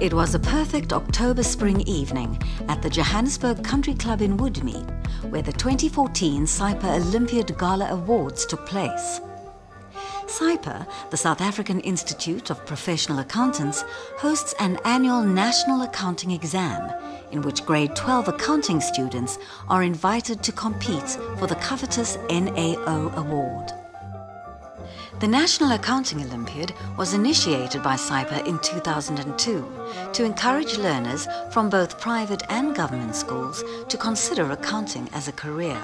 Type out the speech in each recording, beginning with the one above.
It was a perfect October spring evening at the Johannesburg Country Club in Woodmead, where the 2014 SAIPA Olympiad Gala Awards took place. SAIPA, the South African Institute of Professional Accountants, hosts an annual national accounting exam in which grade 12 accounting students are invited to compete for the covetous NAO award. The National Accounting Olympiad was initiated by SAIPA in 2002 to encourage learners from both private and government schools to consider accounting as a career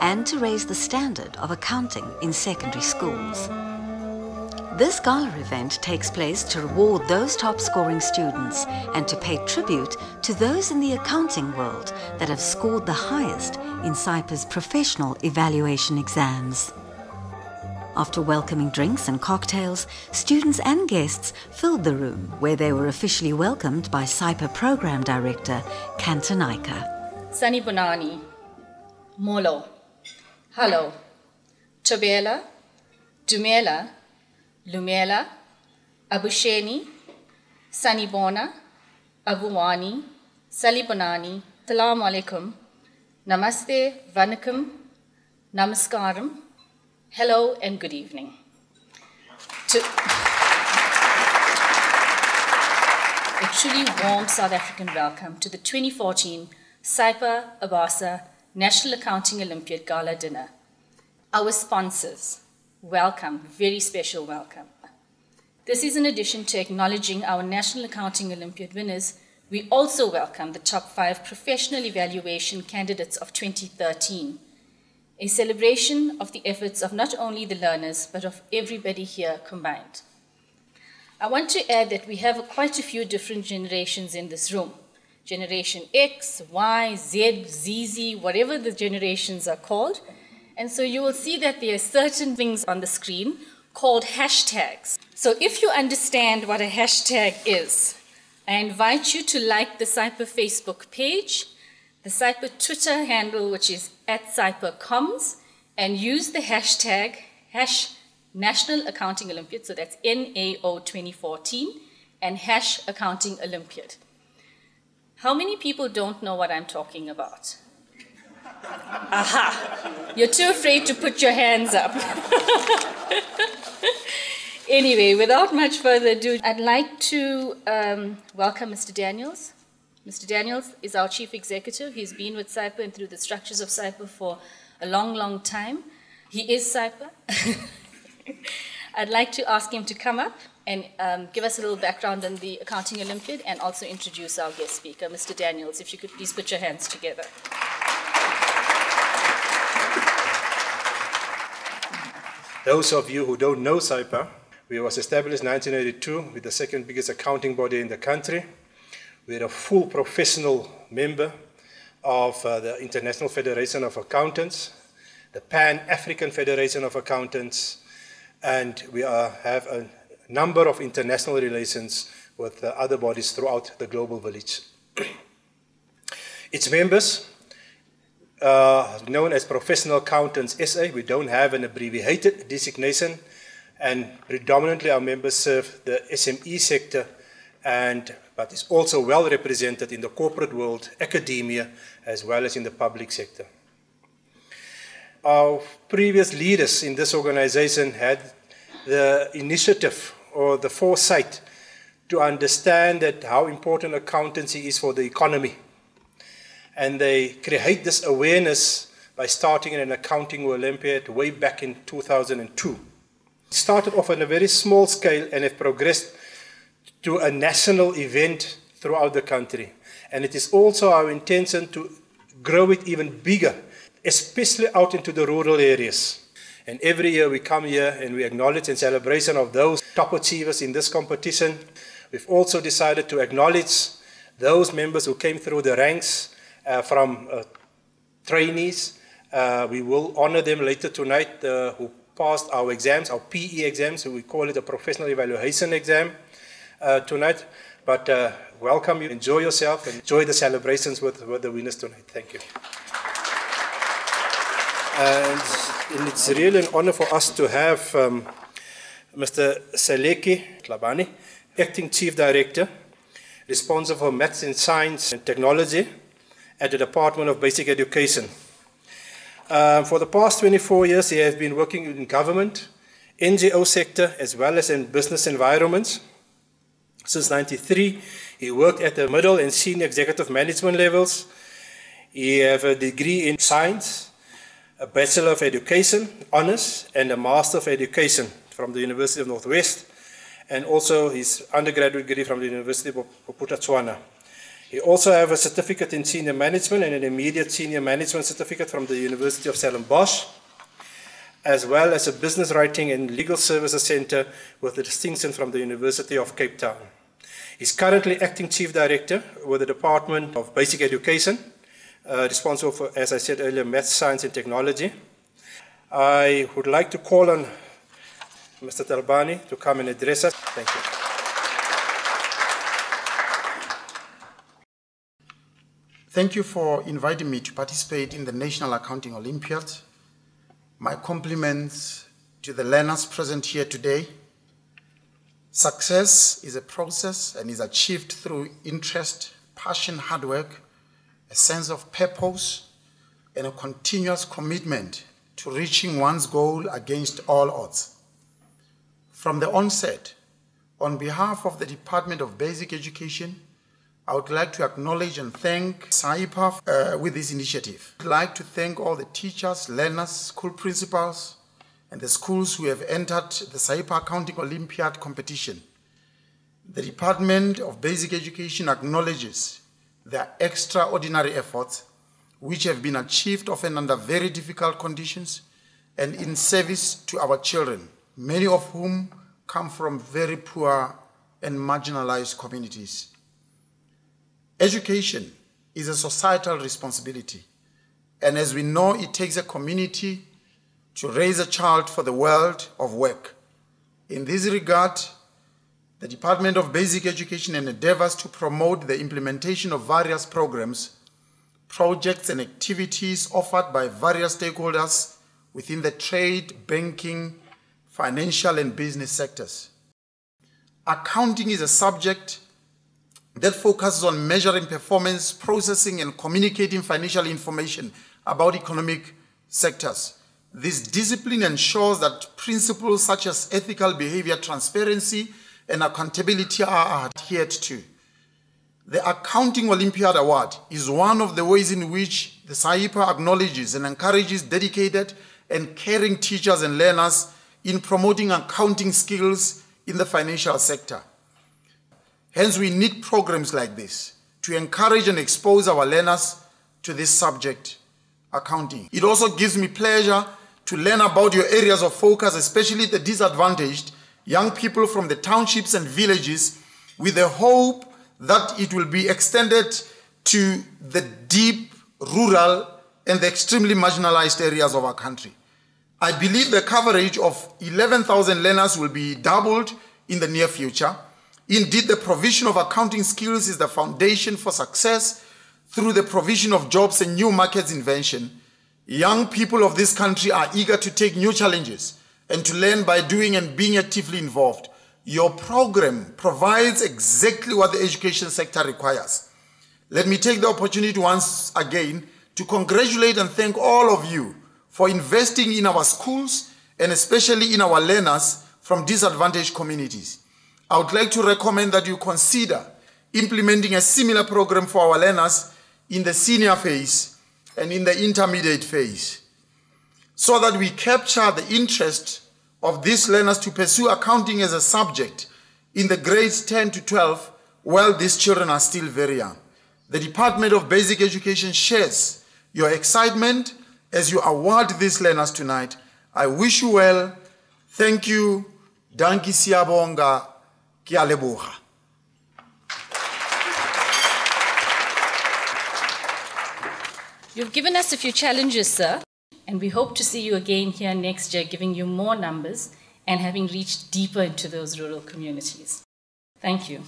and to raise the standard of accounting in secondary schools. This gala event takes place to reward those top-scoring students and to pay tribute to those in the accounting world that have scored the highest in SAIPA's professional evaluation exams. After welcoming drinks and cocktails, students and guests filled the room where they were officially welcomed by SAIPA Program Director Kantanika. Sanibonani, Molo, Hello, Tobela, Dumela, Lumela, Abusheni, Sanibona, Abuwani, Salibonani, Salam Alaikum, Namaste, Vanakkam, Namaskaram, hello and good evening. A truly warm South African welcome to the 2014 SAIPA Abasa National Accounting Olympiad Gala Dinner. Our sponsors, welcome, very special welcome. This is in addition to acknowledging our National Accounting Olympiad winners, we also welcome the top 5 professional evaluation candidates of 2013. A celebration of the efforts of not only the learners, but of everybody here combined. I want to add that we have quite a few different generations in this room. Generation X, Y, Z, ZZ, whatever the generations are called. And so you will see that there are certain things on the screen called hashtags. So if you understand what a hashtag is, I invite you to like the SAIPA Facebook page, the SAIPA Twitter handle, which is @SAIPAComs, and use the hashtag National Accounting Olympiad, so that's NAO 2014, and #Accounting Olympiad. How many people don't know what I'm talking about? Aha! You're too afraid to put your hands up. Anyway, without much further ado, I'd like to welcome Mr. Daniels. Mr. Daniels is our Chief Executive. He's been with SAIPA and through the structures of SAIPA for a long, long time. He is SAIPA. I'd like to ask him to come up and give us a little background on the Accounting Olympiad and also introduce our guest speaker, Mr. Daniels. If you could please put your hands together. Those of you who don't know SAIPA, we was established in 1982 with the second biggest accounting body in the country. We're a full professional member of the International Federation of Accountants, the Pan-African Federation of Accountants, and we have a number of international relations with other bodies throughout the global village. Its members are known as Professional Accountants SA. We don't have an abbreviated designation, and predominantly our members serve the SME sector, but is also well represented in the corporate world, academia, as well as in the public sector. Our previous leaders in this organization had the initiative or the foresight to understand that how important accountancy is for the economy. And they create this awareness by starting an accounting Olympiad way back in 2002. It started off on a very small scale and have progressed to a national event throughout the country. And it is also our intention to grow it even bigger, especially out into the rural areas. And every year we come here and we acknowledge in celebration of those top achievers in this competition. We've also decided to acknowledge those members who came through the ranks from trainees. We will honor them later tonight who passed our exams, our PE exams, so we call it a professional evaluation exam tonight. But welcome you, enjoy yourself, and enjoy the celebrations with the winners tonight. Thank you. And it's really an honor for us to have Mr. Seleki Tlabani, Acting Chief Director, responsible for maths and science and technology at the Department of Basic Education. For the past 24 years, he has been working in government, NGO sector, as well as in business environments. Since 1993, he worked at the middle and senior executive management levels. He has a degree in science, a Bachelor of Education, Honours, and a Master of Education from the University of Northwest, and also his undergraduate degree from the University of Botswana. He also has a certificate in senior management and an immediate senior management certificate from the University of Stellenbosch, as well as a business writing and legal services center with a distinction from the University of Cape Town. He's currently acting chief director with the Department of Basic Education, responsible for, as I said earlier, maths, science and technology. I would like to call on Mr. Talbani to come and address us. Thank you. Thank you for inviting me to participate in the National Accounting Olympiad. My compliments to the learners present here today. Success is a process and is achieved through interest, passion, hard work, a sense of purpose, and a continuous commitment to reaching one's goal against all odds. From the onset, on behalf of the Department of Basic Education, I would like to acknowledge and thank SAIPA with this initiative. I'd like to thank all the teachers, learners, school principals, and the schools who have entered the SAIPA Accounting Olympiad competition. The Department of Basic Education acknowledges their extraordinary efforts, which have been achieved often under very difficult conditions and in service to our children, many of whom come from very poor and marginalized communities. Education is a societal responsibility, and as we know, it takes a community to raise a child for the world of work. In this regard, the Department of Basic Education endeavors to promote the implementation of various programs, projects, and activities offered by various stakeholders within the trade, banking, financial, and business sectors. Accounting is a subject that focuses on measuring performance, processing, and communicating financial information about economic sectors. This discipline ensures that principles such as ethical behavior, transparency, and accountability are adhered to. The Accounting Olympiad Award is one of the ways in which the SAIPA acknowledges and encourages dedicated and caring teachers and learners in promoting accounting skills in the financial sector. Hence, we need programs like this to encourage and expose our learners to this subject, accounting. It also gives me pleasure to learn about your areas of focus, especially the disadvantaged young people from the townships and villages, with the hope that it will be extended to the deep rural and the extremely marginalized areas of our country. I believe the coverage of 11,000 learners will be doubled in the near future. Indeed, the provision of accounting skills is the foundation for success through the provision of jobs and new markets invention. Young people of this country are eager to take new challenges and to learn by doing and being actively involved. Your program provides exactly what the education sector requires. Let me take the opportunity once again to congratulate and thank all of you for investing in our schools and especially in our learners from disadvantaged communities. I would like to recommend that you consider implementing a similar program for our learners in the senior phase and in the intermediate phase, so that we capture the interest of these learners to pursue accounting as a subject in the grades 10 to 12 while these children are still very young. The Department of Basic Education shares your excitement as you award these learners tonight. I wish you well. Thank you. Danki siyabonga. Kia leboha. You've given us a few challenges, sir, and we hope to see you again here next year, giving you more numbers and having reached deeper into those rural communities. Thank you.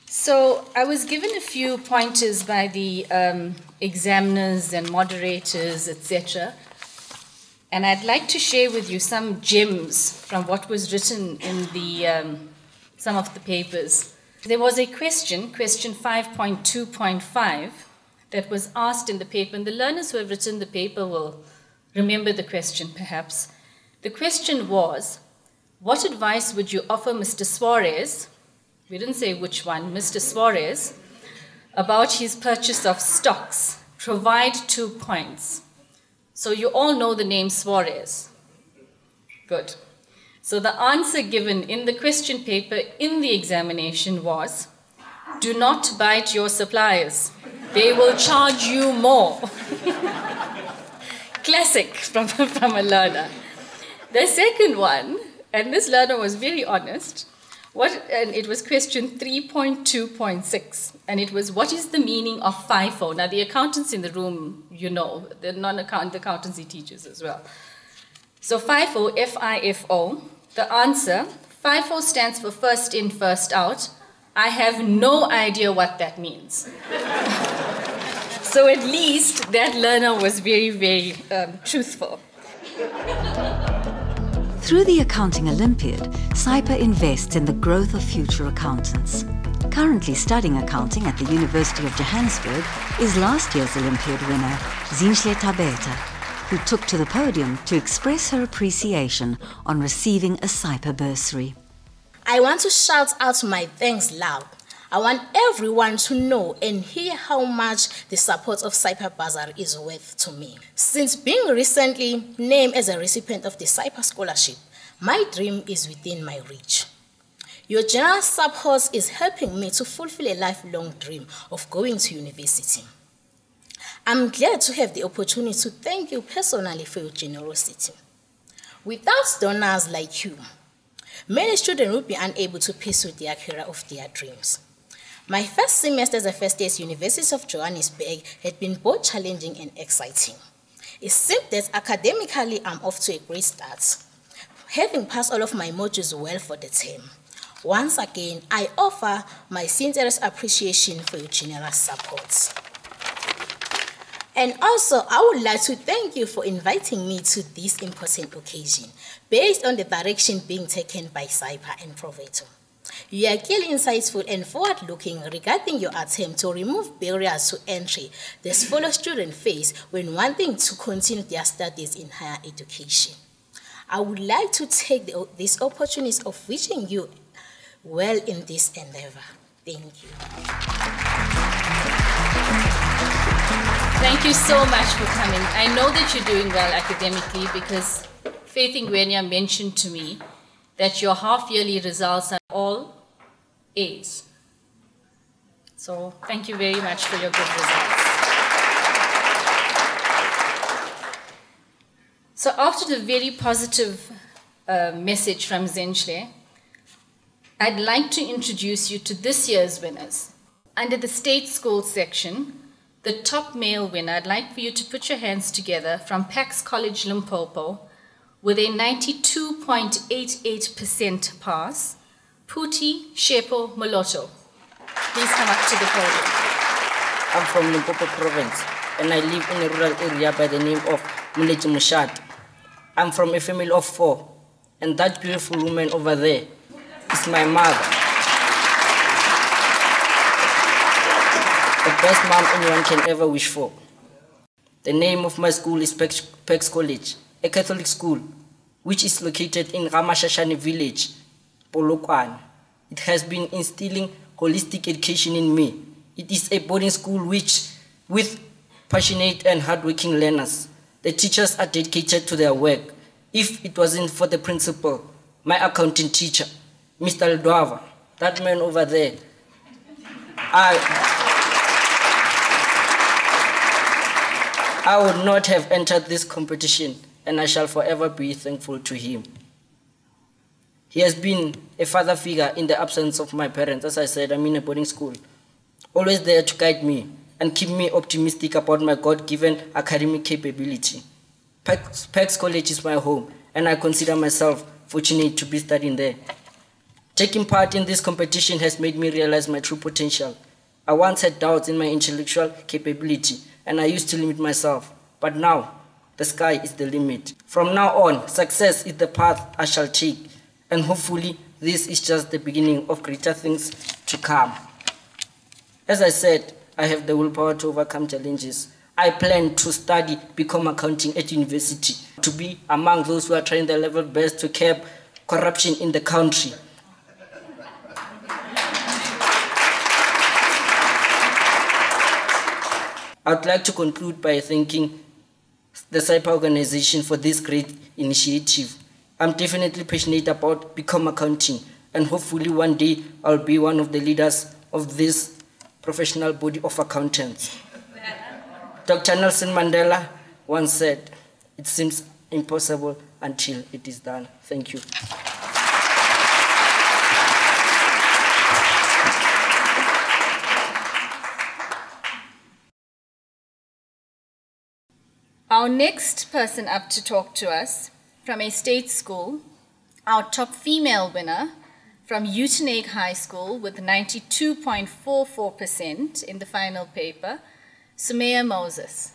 So I was given a few pointers by the examiners and moderators, etc. And I'd like to share with you some gems from what was written in the some of the papers. There was a question 5.2.5, that was asked in the paper, and the learners who have written the paper will remember the question perhaps. The question was, what advice would you offer Mr. Suarez, we didn't say which one, Mr. Suarez, about his purchase of stocks? Provide 2 points. So you all know the name Suarez. Good. So the answer given in the question paper in the examination was, do not bite your suppliers. They will charge you more. Classic from a learner. The second one, and this learner was very honest, and it was question 3.2.6, and it was, what is the meaning of FIFO? Now, the accountants in the room, you know, the accountancy teachers as well. So FIFO, F-I-F-O, the answer, FIFO stands for first in, first out. I have no idea what that means. So at least that learner was very, very truthful. Through the Accounting Olympiad, SAIPA invests in the growth of future accountants. Currently studying accounting at the University of Johannesburg is last year's Olympiad winner, Zinhle Tabeta, who took to the podium to express her appreciation on receiving a SAIPA bursary. I want to shout out my thanks loud. I want everyone to know and hear how much the support of SAIPA bursary is worth to me. Since being recently named as a recipient of the SAIPA scholarship, my dream is within my reach. Your generous support is helping me to fulfill a lifelong dream of going to university. I'm glad to have the opportunity to thank you personally for your generosity. Without donors like you, many students would be unable to pursue their career of their dreams. My first semester as a first-year at University of Johannesburg had been both challenging and exciting. It seemed that academically I'm off to a great start, having passed all of my modules well for the term. Once again, I offer my sincerest appreciation for your generous support. And also, I would like to thank you for inviting me to this important occasion, based on the direction being taken by SAIPA and Proveto. You are clearly insightful and forward-looking regarding your attempt to remove barriers to entry that fellow students face when wanting to continue their studies in higher education. I would like to take this opportunity of wishing you well in this endeavor. Thank you. Thank you so much for coming. I know that you're doing well academically because Faith Ngwenya mentioned to me that your half-yearly results are all A's. So thank you very much for your good results. So after the very positive message from Zinhle, I'd like to introduce you to this year's winners. Under the state school section, the top male winner, I'd like for you to put your hands together, from Pax College Limpopo, with a 92.88% pass, Puti Shepo Moloto. Please come up to the podium. I'm from Limpopo Province, and I live in a rural area by the name of Muleji Mushat. I'm from a family of 4, and that beautiful woman over there is my mother. The best mom anyone can ever wish for. The name of my school is Pax College, a Catholic school, which is located in Ramashashani village, Polokwane. It has been instilling holistic education in me. It is a boarding school with passionate and hardworking learners. The teachers are dedicated to their work. If it wasn't for the principal, my accounting teacher, Mr. Ldwava, that man over there, I would not have entered this competition, and I shall forever be thankful to him. He has been a father figure in the absence of my parents. As I said, I'm in a boarding school, always there to guide me and keep me optimistic about my God-given academic capability. Pax College is my home, and I consider myself fortunate to be studying there. Taking part in this competition has made me realize my true potential. I once had doubts in my intellectual capability, and I used to limit myself. But now, the sky is the limit. From now on, success is the path I shall take, and hopefully This is just the beginning of greater things to come. As I said, I have the willpower to overcome challenges. I plan to study, become accounting at university, to be among those who are trying their level best to curb corruption in the country. I would like to conclude by thanking the SAIPA organization for this great initiative. I'm definitely passionate about become accounting, and hopefully one day I'll be one of the leaders of this professional body of accountants. Dr. Nelson Mandela once said, "It seems impossible until it is done." Thank you. Our next person up to talk to us from a state school, our top female winner from Uitenhage High School with 92.44% in the final paper, Sumaya Moses.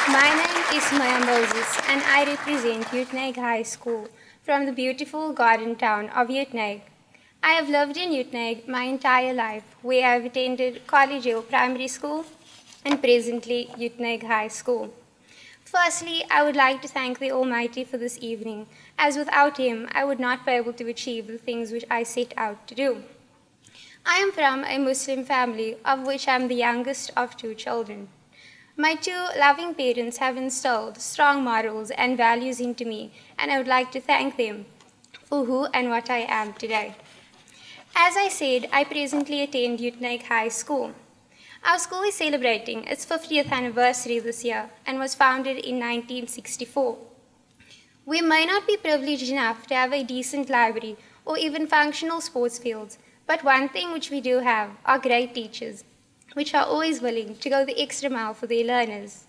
My name is Maya Moses and I represent Uitenhage High School from the beautiful garden town of Uitenhage. I have lived in Uitenhage my entire life, where I have attended College Hill Primary School and presently Uitenhage High School. Firstly, I would like to thank the Almighty for this evening, as without Him, I would not be able to achieve the things which I set out to do. I am from a Muslim family, of which I am the youngest of 2 children. My 2 loving parents have instilled strong morals and values into me, and I would like to thank them for who and what I am today. As I said, I presently attend Uitenhage High School. Our school is celebrating its 50th anniversary this year and was founded in 1964. We may not be privileged enough to have a decent library or even functional sports fields, but one thing which we do have are great teachers, which are always willing to go the extra mile for their learners.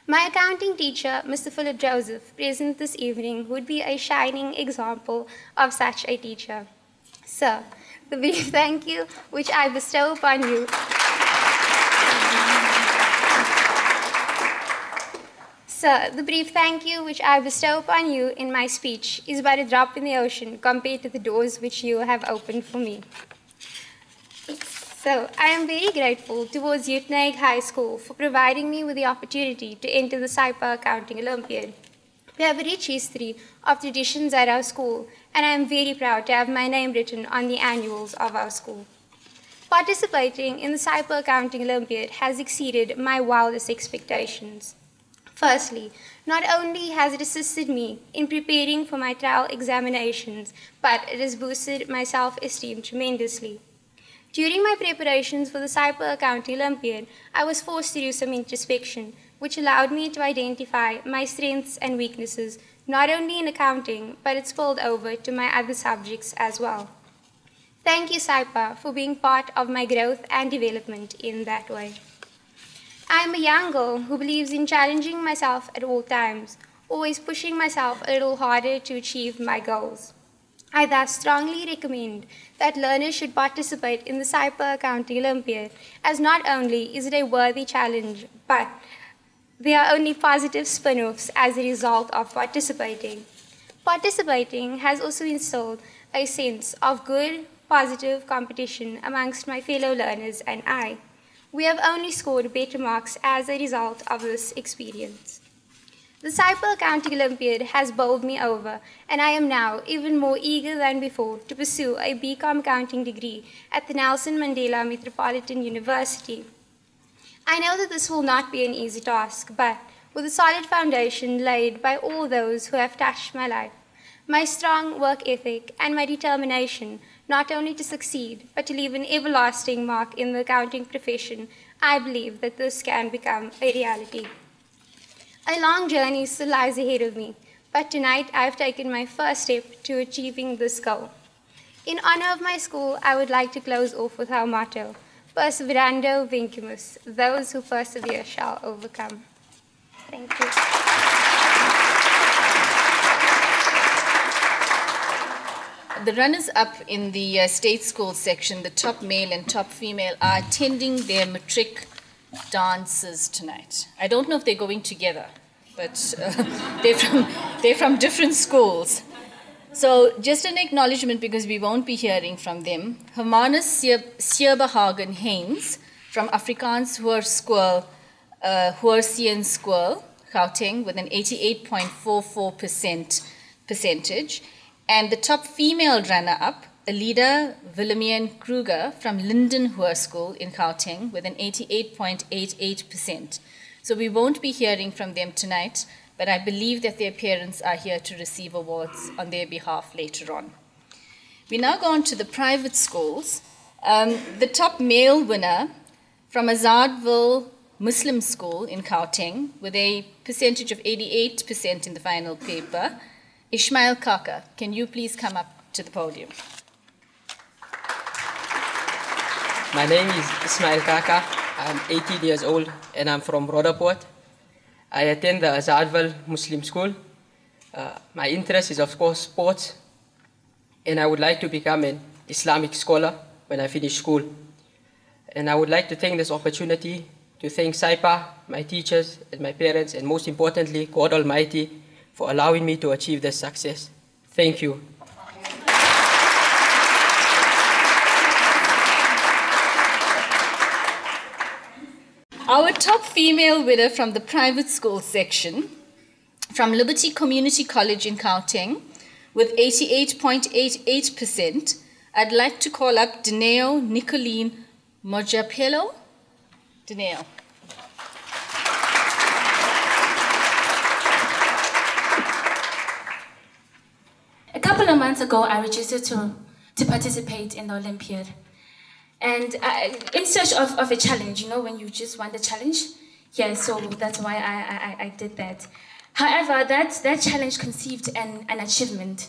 My accounting teacher, Mr. Philip Joseph, present this evening, would be a shining example of such a teacher. Sir, the brief thank you which I bestow upon you Sir, the brief thank you which I bestow upon you in my speech is but a drop in the ocean compared to the doors which you have opened for me. So, I am very grateful towards Uitenhage High School for providing me with the opportunity to enter the SAIPA Accounting Olympiad. We have a rich history of traditions at our school, and I am very proud to have my name written on the annuals of our school. Participating in the SAIPA Accounting Olympiad has exceeded my wildest expectations. Firstly, not only has it assisted me in preparing for my trial examinations, but it has boosted my self-esteem tremendously. During my preparations for the SAIPA Accounting Olympiad, I was forced to do some introspection, which allowed me to identify my strengths and weaknesses, not only in accounting, but it spilled over to my other subjects as well. Thank you, SAIPA, for being part of my growth and development in that way. I am a young girl who believes in challenging myself at all times, always pushing myself a little harder to achieve my goals. I thus strongly recommend that learners should participate in the SAIPA Accounting Olympiad, as not only is it a worthy challenge, but there are only positive spin-offs as a result of participating. Participating has also instilled a sense of good, positive competition amongst my fellow learners and I. We have only scored better marks as a result of this experience. The SAIPA Accounting Olympiad has bowled me over, and I am now even more eager than before to pursue a BCom accounting degree at the Nelson Mandela Metropolitan University. I know that this will not be an easy task, but with a solid foundation laid by all those who have touched my life, my strong work ethic, and my determination not only to succeed, but to leave an everlasting mark in the accounting profession, I believe that this can become a reality. A long journey still lies ahead of me, but tonight I have taken my first step to achieving this goal. In honor of my school, I would like to close off with our motto, Perseverando Vincimus, those who persevere shall overcome. Thank you. The runners-up in the state school section, the top male and top female, are attending their matric dances tonight. I don't know if they're going together, but they're from different schools. So just an acknowledgement, because we won't be hearing from them. Hermanus Sierbehagen Haynes from Afrikaans Hoersien School, Gauteng, with an 88.44% percentage. And the top female runner-up, Alida Wilhelmine Kruger from Linden Hoërskool in Gauteng, with an 88.88%. So we won't be hearing from them tonight, but I believe that their parents are here to receive awards on their behalf later on. We now go on to the private schools. The top male winner from Azadville Muslim School in Gauteng, with a percentage of 88% in the final paper, Ismail Kaka. Can you please come up to the podium? My name is Ismail Kaka. I'm 18 years old and I'm from Roodepoort. I attend the Azadville Muslim School. My interest is, of course, sports, and I would like to become an Islamic scholar when I finish school. And I would like to take this opportunity to thank SAIPA, my teachers, and my parents, and most importantly, God Almighty, for allowing me to achieve this success. Thank you. Our top female winner from the private school section, from Liberty Community College in Gauteng, with 88.88%, I'd like to call up Dineo Nicoline Mojapelo. Dineo. A couple of months ago, I registered to participate in the Olympiad. And in search of a challenge, you know, when you just want a challenge. Yeah, so that's why I did that. However, that challenge conceived an achievement.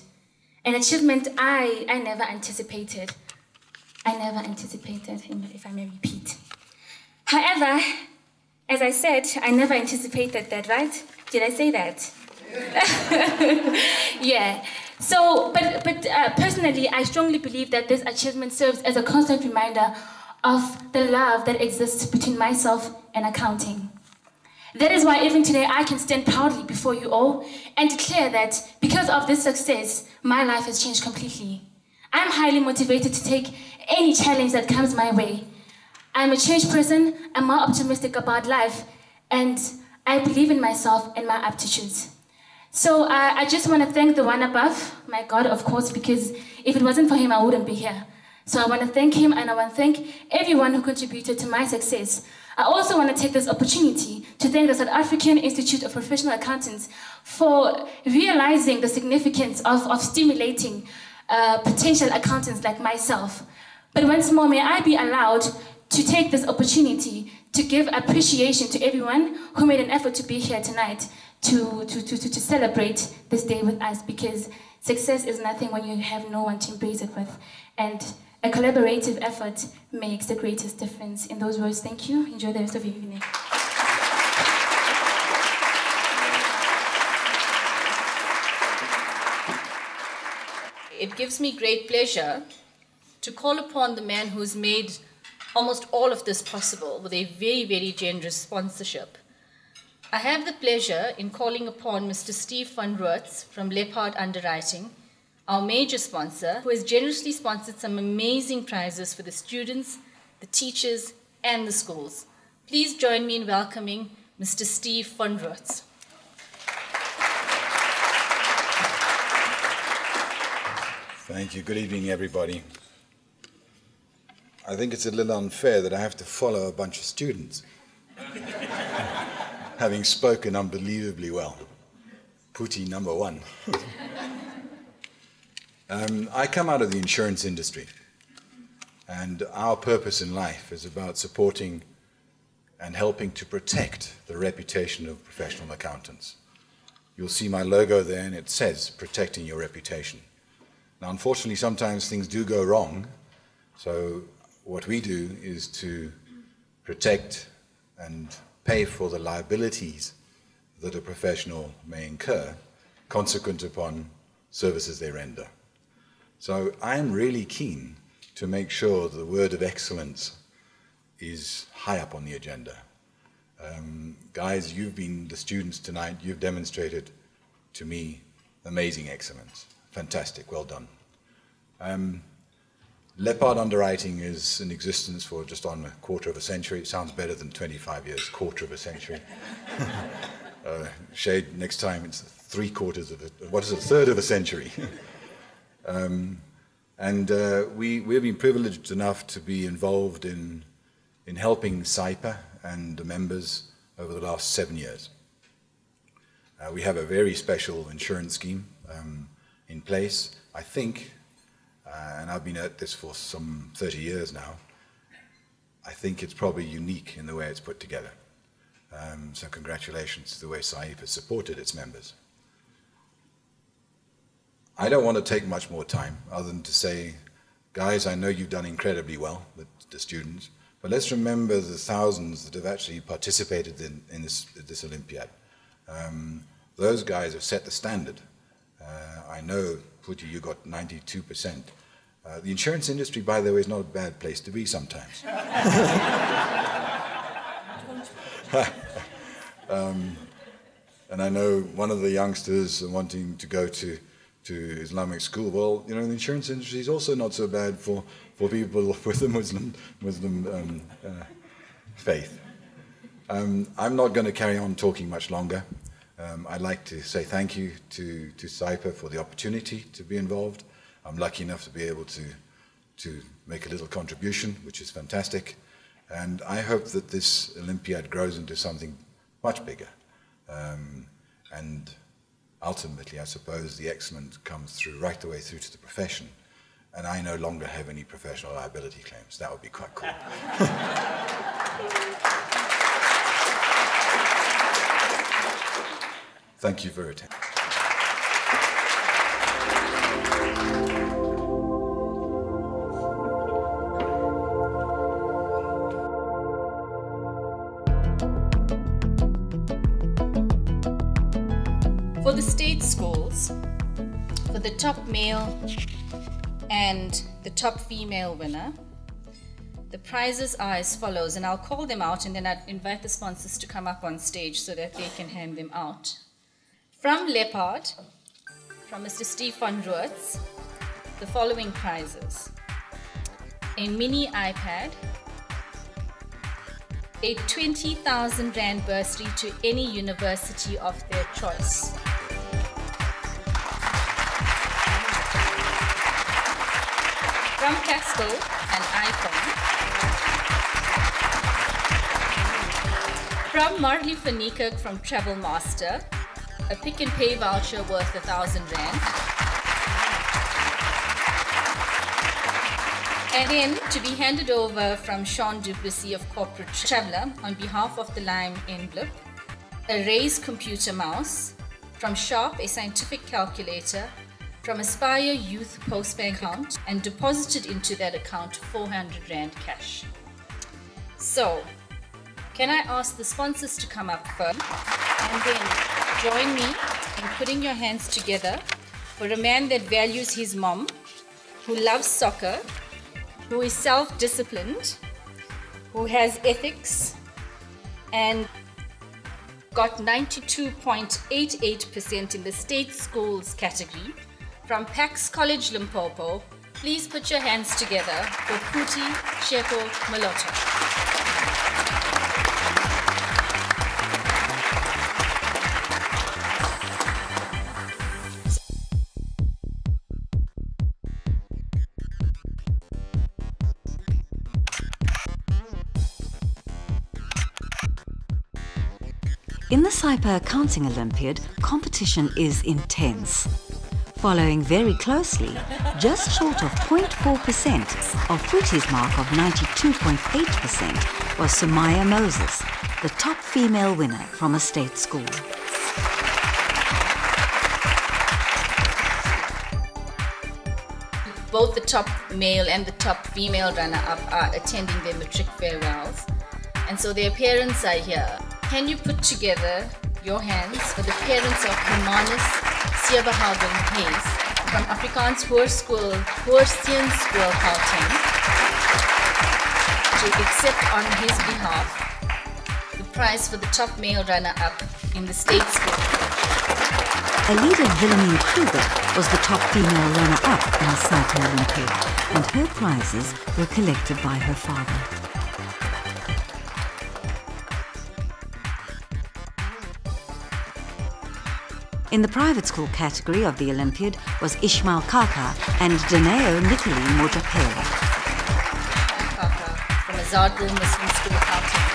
An achievement I never anticipated. I never anticipated, if I may repeat. However, as I said, I never anticipated that, right? Did I say that? Yeah. So, but personally, I strongly believe that this achievement serves as a constant reminder of the love that exists between myself and accounting. That is why even today I can stand proudly before you all and declare that because of this success, my life has changed completely. I'm highly motivated to take any challenge that comes my way. I'm a changed person, I'm more optimistic about life, and I believe in myself and my aptitudes. So I just want to thank the one above, my God, of course, because if it wasn't for him, I wouldn't be here. So I want to thank him, and I want to thank everyone who contributed to my success. I also want to take this opportunity to thank the South African Institute of Professional Accountants for realizing the significance of stimulating potential accountants like myself. But once more, may I be allowed to take this opportunity to give appreciation to everyone who made an effort to be here tonight to celebrate this day with us, because success is nothing when you have no one to embrace it with. And a collaborative effort makes the greatest difference. In those words, thank you. Enjoy the rest of your evening. It gives me great pleasure to call upon the man who's made almost all of this possible with a very, very generous sponsorship. I have the pleasure in calling upon Mr. Steve van Roots from Leopard Underwriting, our major sponsor, who has generously sponsored some amazing prizes for the students, the teachers, and the schools. Please join me in welcoming Mr. Steve van Roots. Thank you. Good evening, everybody. I think it's a little unfair that I have to follow a bunch of students, having spoken unbelievably well. Putty number one. I come out of the insurance industry, and our purpose in life is about supporting and helping to protect the reputation of professional accountants. You'll see my logo there, and it says, protecting your reputation. Now, unfortunately, sometimes things do go wrong, so what we do is to protect and pay for the liabilities that a professional may incur consequent upon services they render. So I am really keen to make sure the word of excellence is high up on the agenda. Guys, you've been the students tonight, you've demonstrated to me amazing excellence. fantastic, well done. Leopard underwriting is in existence for just on a quarter of a century. It sounds better than 25 years, quarter of a century. Shade, next time it's three-quarters of a, what is it, a third of a century. We've been privileged enough to be involved in helping SAIPA and the members over the last 7 years. We have a very special insurance scheme in place. I think, and I've been at this for some 30 years now, I think it's probably unique in the way it's put together. So congratulations to the way SAIPA has supported its members. I don't want to take much more time other than to say, guys, I know you've done incredibly well with the students, but let's remember the thousands that have actually participated in this Olympiad. Those guys have set the standard. I know, Puti, you got 92%. The insurance industry, by the way, is not a bad place to be sometimes. And I know one of the youngsters wanting to go to Islamic school. Well, you know, the insurance industry is also not so bad for people with the Muslim faith. I'm not going to carry on talking much longer. I'd like to say thank you to SAIPA for the opportunity to be involved. I'm lucky enough to be able to make a little contribution, which is fantastic. And I hope that this Olympiad grows into something much bigger. And ultimately, I suppose the excellence comes through right the way through to the profession. And I no longer have any professional liability claims. That would be quite cool. Thank you for your attention. For the state schools, for the top male and the top female winner, the prizes are as follows, and I'll call them out and then I'd invite the sponsors to come up on stage so that they can hand them out. From Leopard, from Mr. Steve van Roets, the following prizes: a mini iPad, a 20,000 Rand bursary to any university of their choice. From Casco, an iPhone. From Marley van Niekerk from Travel Master, a Pick and Pay voucher worth 1,000 Rand. And then to be handed over from Sean Duplessis of Corporate Traveller on behalf of the Lime Envelope, a Raise computer mouse, from Sharp a scientific calculator, from Aspire Youth Postbank account, and deposited into that account 400 Rand cash. So, can I ask the sponsors to come up first and then join me in putting your hands together for a man that values his mom, who loves soccer, who is self-disciplined, who has ethics, and got 92.88% in the state schools category, from Pax College Limpopo. Please put your hands together for Puti Shepo Maloto. In the SAIPA Accounting Olympiad, competition is intense. Following very closely, just short of 0.4% of Futi's mark of 92.8% was Sumaya Moses, the top female winner from a state school. Both the top male and the top female runner-up are attending their matric farewells, and so their parents are here. Can you put together your hands for the parents of Hermanus Siebehagen Hayes from Afrikaans Hoërskool Gauteng to accept on his behalf the prize for the top male runner-up in the state school. Alida Wilhelmine Kruger was the top female runner-up in the SAIPA Olympiad, and her prizes were collected by her father. In the private school category of the Olympiad was Ishmael Kaka and Daneo Nicolene Mojapela. Kaka from Azadville Muslim School, Gauteng.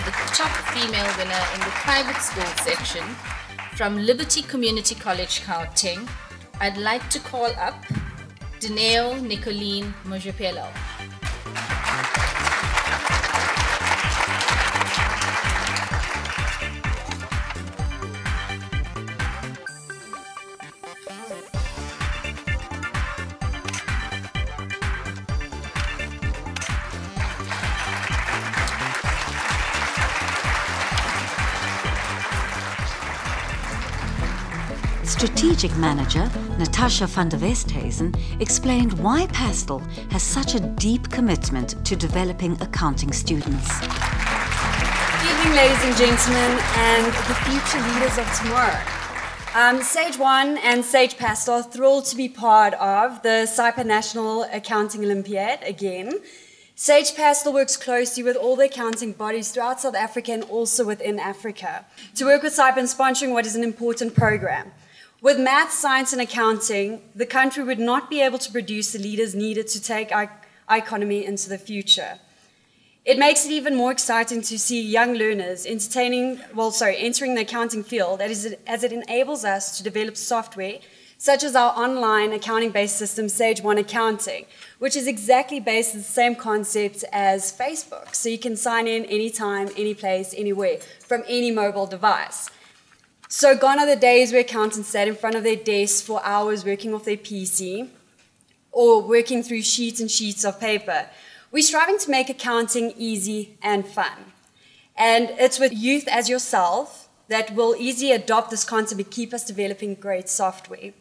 The top female winner in the private school section from Liberty Community College, Gauteng, I'd like to call up Daneo Nicolene Mojapelo. Strategic Manager Natasha van der Westhuizen explained why Pastel has such a deep commitment to developing accounting students. Good evening, ladies and gentlemen, and the future leaders of tomorrow. Sage 1 and Sage Pastel are thrilled to be part of the SAIPA National Accounting Olympiad again. Sage Pastel works closely with all the accounting bodies throughout South Africa and also within Africa to work with SAIPA in sponsoring what is an important program. With maths, science, and accounting, the country would not be able to produce the leaders needed to take our economy into the future. It makes it even more exciting to see young learners entering the accounting field as it enables us to develop software such as our online accounting-based system, Sage 1 Accounting, which is exactly based on the same concept as Facebook. So you can sign in anytime, any place, anywhere, from any mobile device. So gone are the days where accountants sat in front of their desks for hours working off their PC or working through sheets and sheets of paper. We're striving to make accounting easy and fun. And it's with youth as yourself that will easily adopt this concept and keep us developing great software.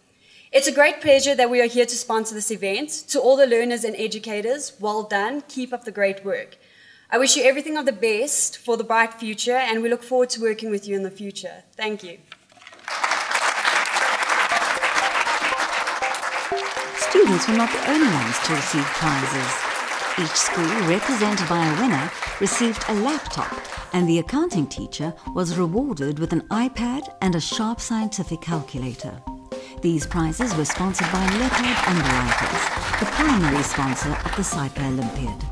It's a great pleasure that we are here to sponsor this event. To all the learners and educators, well done. Keep up the great work. I wish you everything of the best for the bright future, and we look forward to working with you in the future. Thank you. Students were not the only ones to receive prizes. Each school, represented by a winner, received a laptop, and the accounting teacher was rewarded with an iPad and a sharp scientific calculator. These prizes were sponsored by Leopard Underwriters, the primary sponsor of the SAIPA Olympiad.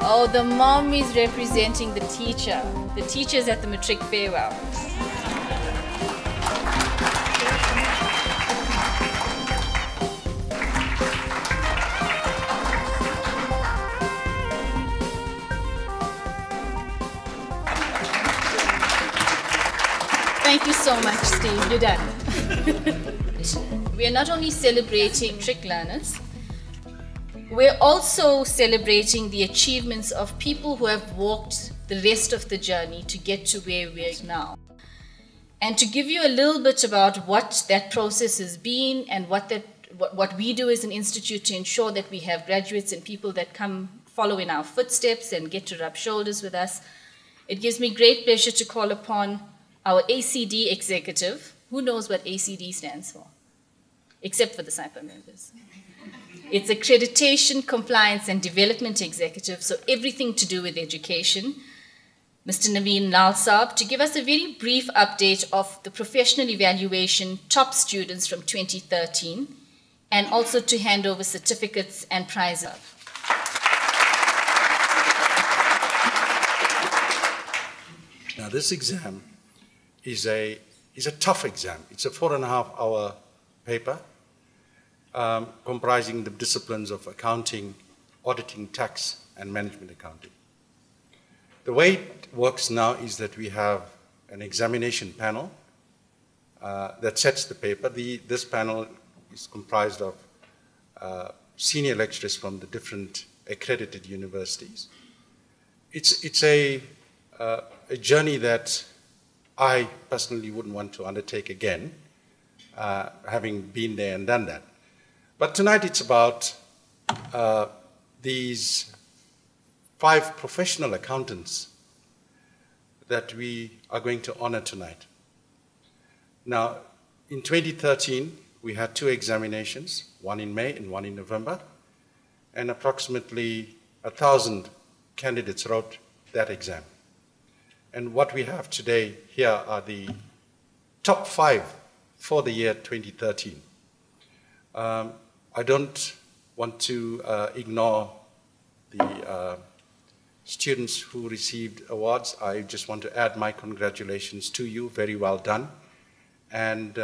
Oh, the mom is representing the teacher. The teacher's at the matric farewell. Thank you so much, Steve. You're done. We are not only celebrating matric learners, we're also celebrating the achievements of people who have walked the rest of the journey to get to where we are now. And to give you a little bit about what that process has been and what we do as an institute to ensure that we have graduates and people that come follow in our footsteps and get to rub shoulders with us, it gives me great pleasure to call upon our ACD executive. Who knows what ACD stands for? Except for the SAIPA members. It's Accreditation, Compliance and Development Executive, so everything to do with education. Mr. Naveen Lalsab, to give us a very brief update of the professional evaluation top students from 2013, and also to hand over certificates and prizes. Now this exam is a tough exam. It's a 4.5-hour paper. Comprising the disciplines of accounting, auditing, tax, and management accounting. The way it works now is that we have an examination panel that sets the paper. This panel is comprised of senior lecturers from the different accredited universities. It's a journey that I personally wouldn't want to undertake again, having been there and done that. But tonight it's about these 5 professional accountants that we are going to honor tonight. Now, in 2013, we had 2 examinations, one in May and one in November, and approximately 1,000 candidates wrote that exam. And what we have today here are the top 5 for the year 2013. I don't want to ignore the students who received awards. I just want to add my congratulations to you. Very well done. And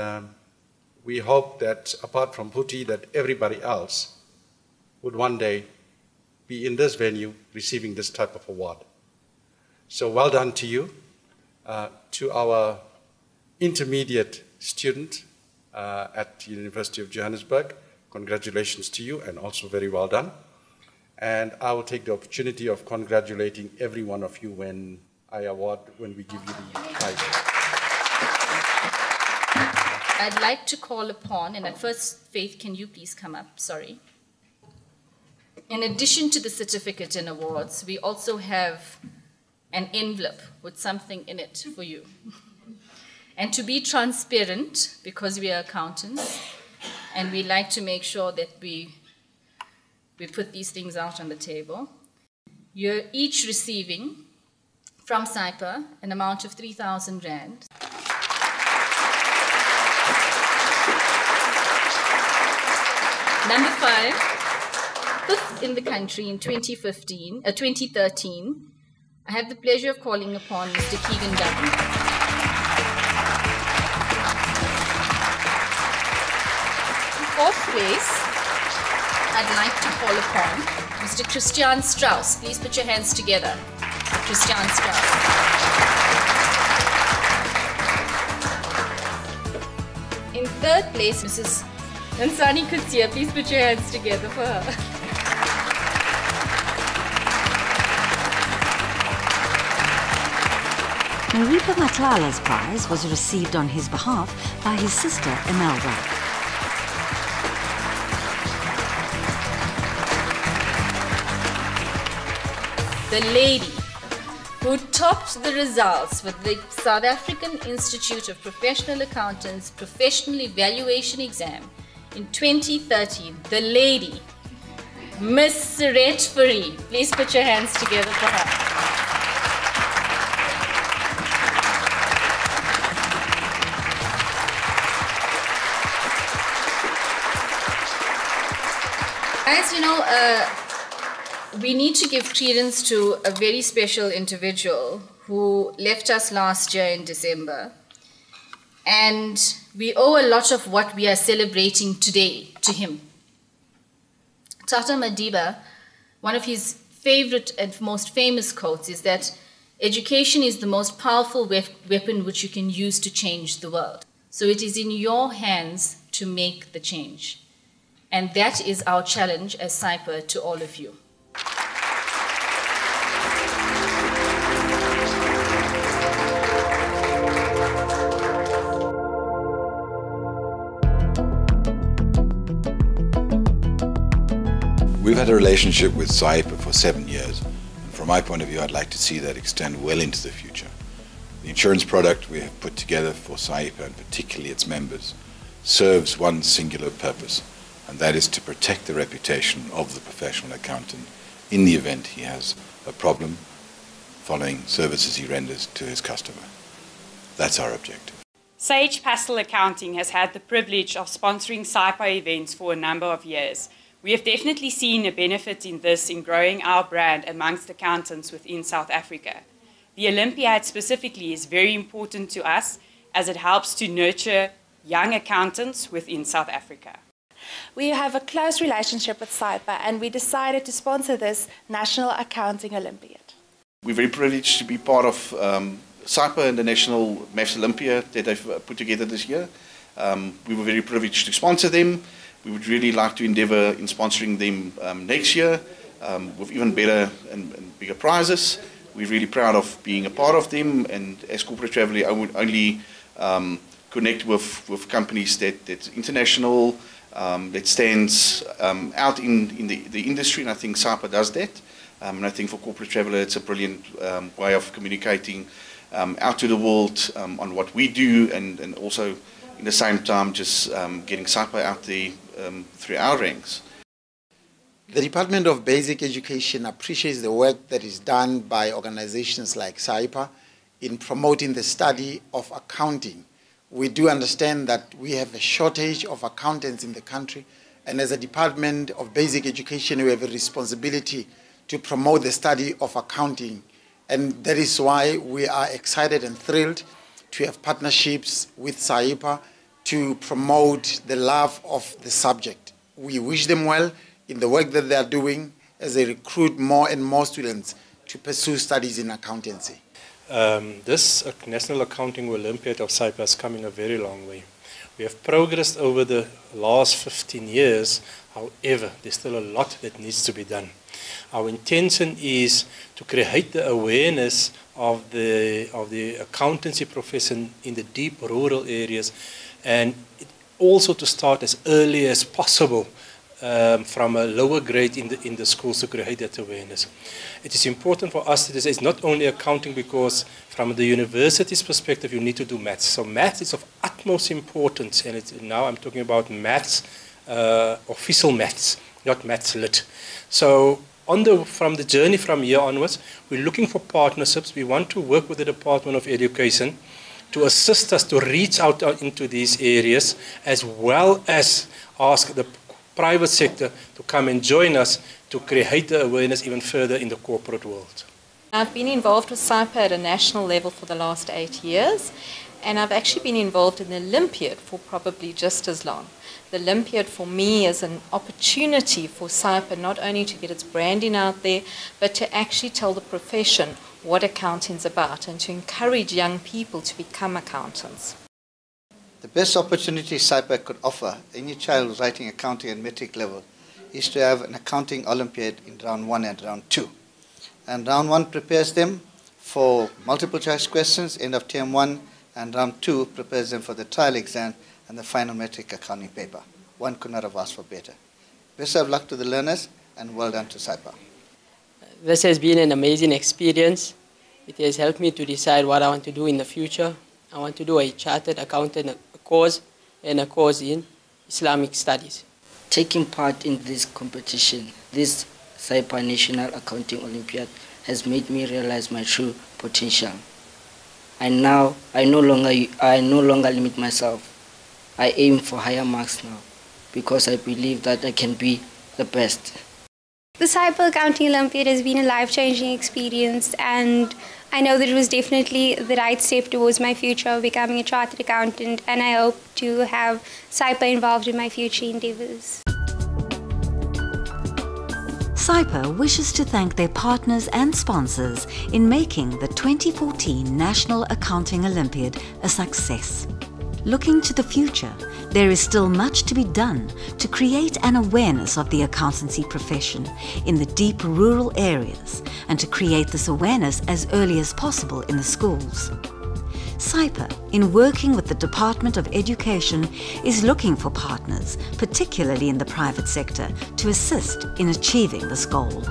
we hope that apart from Puti, that everybody else would one day be in this venue receiving this type of award. So well done to you. To our intermediate student at the University of Johannesburg, congratulations to you and also very well done. And I will take the opportunity of congratulating every one of you when we give you the prize. I'd like to call upon, and at first, Faith, can you please come up? Sorry. In addition to the certificate and awards, we also have an envelope with something in it for you. And to be transparent, because we are accountants, and we like to make sure that we put these things out on the table, you're each receiving from SAIPA an amount of 3,000 Rand. Number 5, 5th in the country in 2013, I have the pleasure of calling upon Mr. Keegan Dutton. In 4th place, I'd like to call upon Mr. Christian Strauss. Please put your hands together. Christian Strauss. In 3rd place, Mrs. Nansani Kutsia. Please put your hands together for her. Maripa Matlala's prize was received on his behalf by his sister Imelda. The lady who topped the results with the South African Institute of Professional Accountants Professional Evaluation Exam in 2013, the lady, Miss Siret Fourie. Please put your hands together for her. Guys, you know, we need to give credence to a very special individual who left us last year in December. And we owe a lot of what we are celebrating today to him. Tata Madiba, one of his favorite and most famous quotes is that education is the most powerful weapon which you can use to change the world. So it is in your hands to make the change. And that is our challenge as SAIPA to all of you. We've had a relationship with SAIPA for 7 years, and from my point of view, I'd like to see that extend well into the future. The insurance product we have put together for SAIPA, and particularly its members, serves one singular purpose, and that is to protect the reputation of the professional accountant in the event he has a problem following services he renders to his customer. That's our objective. Sage Pastel Accounting has had the privilege of sponsoring SAIPA events for a number of years. We have definitely seen a benefit in this in growing our brand amongst accountants within South Africa. The Olympiad specifically is very important to us as it helps to nurture young accountants within South Africa. We have a close relationship with SAIPA and we decided to sponsor this National Accounting Olympiad. We're very privileged to be part of SAIPA and the National Maths Olympiad that they've put together this year. We were very privileged to sponsor them, We would really like to endeavour in sponsoring them next year with even better and bigger prizes. We're really proud of being a part of them, and as Corporate Traveller, I would only connect with companies that's international, that stands out in the industry, and I think SAIPA does that. And I think for Corporate Traveller, it's a brilliant way of communicating out to the world on what we do, and also in the same time just getting SAIPA out there through our ranks. The Department of Basic Education appreciates the work that is done by organizations like SAIPA in promoting the study of accounting. We do understand that we have a shortage of accountants in the country, and as a Department of Basic Education, we have a responsibility to promote the study of accounting. And that is why we are excited and thrilled to have partnerships with SAIPA to promote the love of the subject. We wish them well in the work that they are doing as they recruit more and more students to pursue studies in accountancy. This National Accounting Olympiad of SAIPA has come in a very long way. We have progressed over the last 15 years, however, there's still a lot that needs to be done. Our intention is to create the awareness of the accountancy profession in the deep rural areas, and also to start as early as possible from a lower grade in the schools to create that awareness. It is important for us that it's not only accounting, because from the university's perspective you need to do maths. So maths is of utmost importance, and now I'm talking about maths, official maths, not maths lit. So from the journey from here onwards, we're looking for partnerships. We want to work with the Department of Education to assist us to reach out into these areas, as well as ask the private sector to come and join us to create the awareness even further in the corporate world. I've been involved with SAIPA at a national level for the last 8 years, and I've actually been involved in the Olympiad for probably just as long. The Olympiad for me is an opportunity for SAIPA not only to get its branding out there, but to actually tell the profession what accounting is about and to encourage young people to become accountants. The best opportunity SAIPA could offer any child who's writing accounting at metric level is to have an accounting Olympiad in round 1 and round 2. And round 1 prepares them for multiple choice questions, end of term 1, and round 2 prepares them for the trial exam and the final metric accounting paper. One could not have asked for better. Best of luck to the learners, and well done to SAIPA. This has been an amazing experience. It has helped me to decide what I want to do in the future. I want to do a chartered accountant course and a course in Islamic studies. Taking part in this competition, this SAIPA National Accounting Olympiad, has made me realize my true potential. I no longer limit myself. I aim for higher marks now, because I believe that I can be the best. The SAIPA Accounting Olympiad has been a life-changing experience, and I know that it was definitely the right step towards my future of becoming a chartered accountant, and I hope to have SAIPA involved in my future endeavours. SAIPA wishes to thank their partners and sponsors in making the 2014 National Accounting Olympiad a success. Looking to the future, there is still much to be done to create an awareness of the accountancy profession in the deep rural areas, and to create this awareness as early as possible in the schools. SAIPA, in working with the Department of Education, is looking for partners, particularly in the private sector, to assist in achieving this goal.